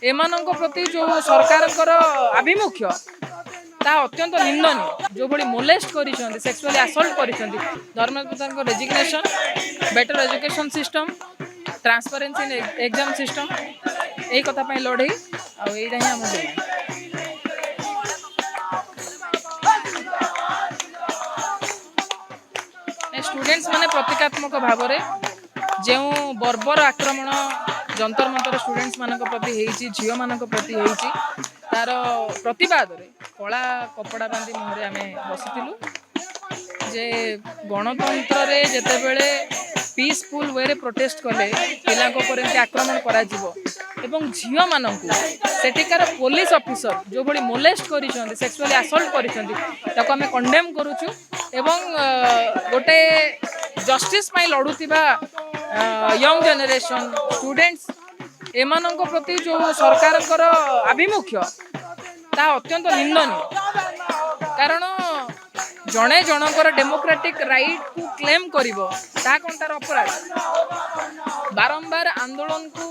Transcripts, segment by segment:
एमानंको प्रति जो सरकार आभिमुख्य ता अत्यंत निंदनीय जो भली molest करिसेंती sexually assault करिसेंती Dharmendra Pradhan को resignation better education system transparency in exam system यही कथा पे लड़े आ एटा ही हम स्टूडेंट्स माने प्रतीकात्मक भाव में जो बर्बर आक्रमण जंतर मंतर स्टूडेंट्स मान प्रति झील मान प्रति तार प्रतिवाद रे कला कपड़ा बांधी मुहरे आम बसी जे गणतंत्र रे जेते बेले पीसफुल वे रे प्रोटेस्ट कले पिला आक्रमण करा एवं झील मानू सेठिकार पुलिस ऑफिसर जो भली मोलेस्ट करिसेंती सेक्सुअली असल्ट करिसेंती ताको आमे कंडेम करूछु एवं गोटे जस्टिस पाई लड़ुतिबा यंग जनरेशन स्टूडेंट्स एमानंको प्रति जो सरकार आभिमुख्य ता अत्यंत निंदनीय कारण जड़े जनकर डेमोक्रेटिक राइट को क्लेम करिवो ता कोन तार अपराध बारंबार आंदोलन को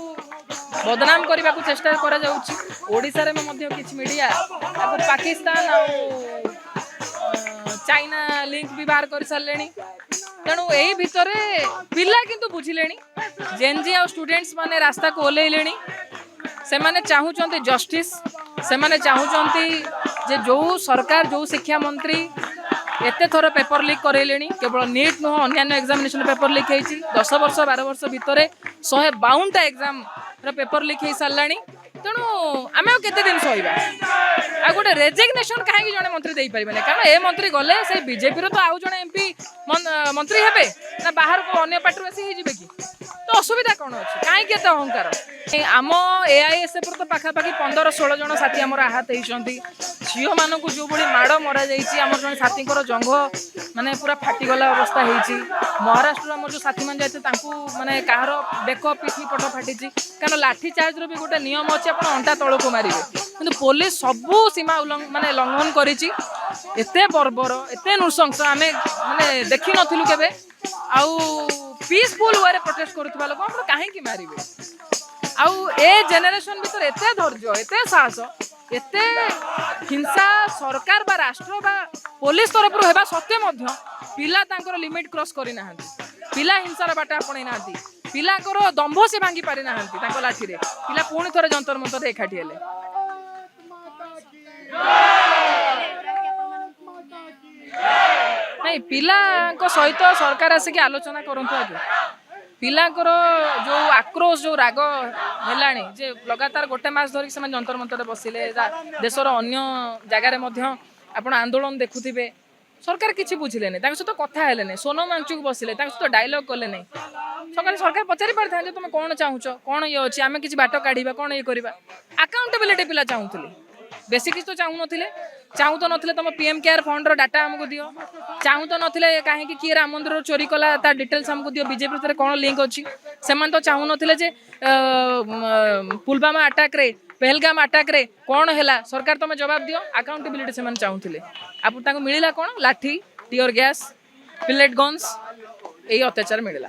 बदनाम करने को चेष्टा करा जाउछि ओडिसा रे मध्य किछ मीडिया पाकिस्तान आ चाइना लिंक भी बाहर कर सारे तेणु यही भितर पिला किंतु बुझिले जेनजी आ स्टूडेंट्स माने रास्ता को ओल्ले से माने चाहूचंती जस्टिस से माने चाहूचंती जे जो सरकार जो शिक्षा मंत्री एते थोर पेपर लीक करेले केवल नीट नुह अन्य एग्जामिनेशन पेपर लीक होती 10 वर्ष 12 वर्ष भितर 152टा एग्जाम पेपर लीक हो सारे तेणु आम केते दिन सहिबा आ गोटे रेजिग्नेशन कहीं जड़े मंत्री दे पारे कारण ए मंत्री गले से बीजेपी तो आउ जड़े एमपी मंत्री हेबे ना बाहर को अन्य पार्टी आसी कि तो असुविधा कौन अच्छे कहीं अहंकार आम एआईएसएफ तो पाखापाखि 15-16 जन साथी आमर आहत होती झील मानक जो भाई माड़ मरा जाम जन साथी जंघ माने पूरा फाटीगला अवस्था होती महाराष्ट्र आम जो साथी मैंने जाते माने कहार बेक पिठी पट फाटी कारण लाठी चार्ज भी गोटे नियम अच्छे आप अंटा तौक मारे कि पुलिस सबू सीमा माने लंघन करते बर्बर एत नृशंस आम माने देखी नथिलु केबे आउ पीसफुल वे प्रोटेस्ट करुवा लोक आप कहीं मारे आउ ए जेनेरेशन भीतर एत धैर्य एत साहस एत हिंसा सरकार बा राष्ट्र बा पुलिस तरफ होगा सत्वे पिला लिमिट क्रॉस करना पिला हिंसार बाट आपणे ना पिलाकर दंभ से भांगी पारि ना लाठी पिला पुणी थोड़े जंतर मंतर एकाठी हेले नहीं पिला सहित सरकार आसिक आलोचना करंतु आगे पिलाकर जो आक्रोश जो राग हेलाणी जे लगातार गोटे मास धरिक से जंतर मंतर बसिले देशर अन्य जगार आपण आंदोलन देखुथिबे सरकार किसी बुझिले नहीं सहित कथा हेले सोनम वांगचुक बसिले सहित डायलॉग कले नहीं सरकार पचारि पारि था तुम कौन चाहूच कौन ये अच्छे आम किसी बाट काढ़ा कौन ये करवा अकाउंटेबिलिटी पिला चाहूले बेसी किसी तो चाहू तो नथिले तुम पीएम केयर फंड डाटा आमको दियो चाहू तो नथिले कहीं किए राम मंदिर चोरी कला तार डिटेल्स आमको दियो बीजेपी भीतर कौन लिंक अच्छी से तो चाहू नथिले जे पुलवामा अटैक रे पहलगाम अटैक रे कौन है सरकार तुम जवाब दियो अकाउंटेबिलिटी से चाहूले आपको मिलला कौन लाठी टीयर गैस पिलेट गन्स यही अत्याचार मिलला।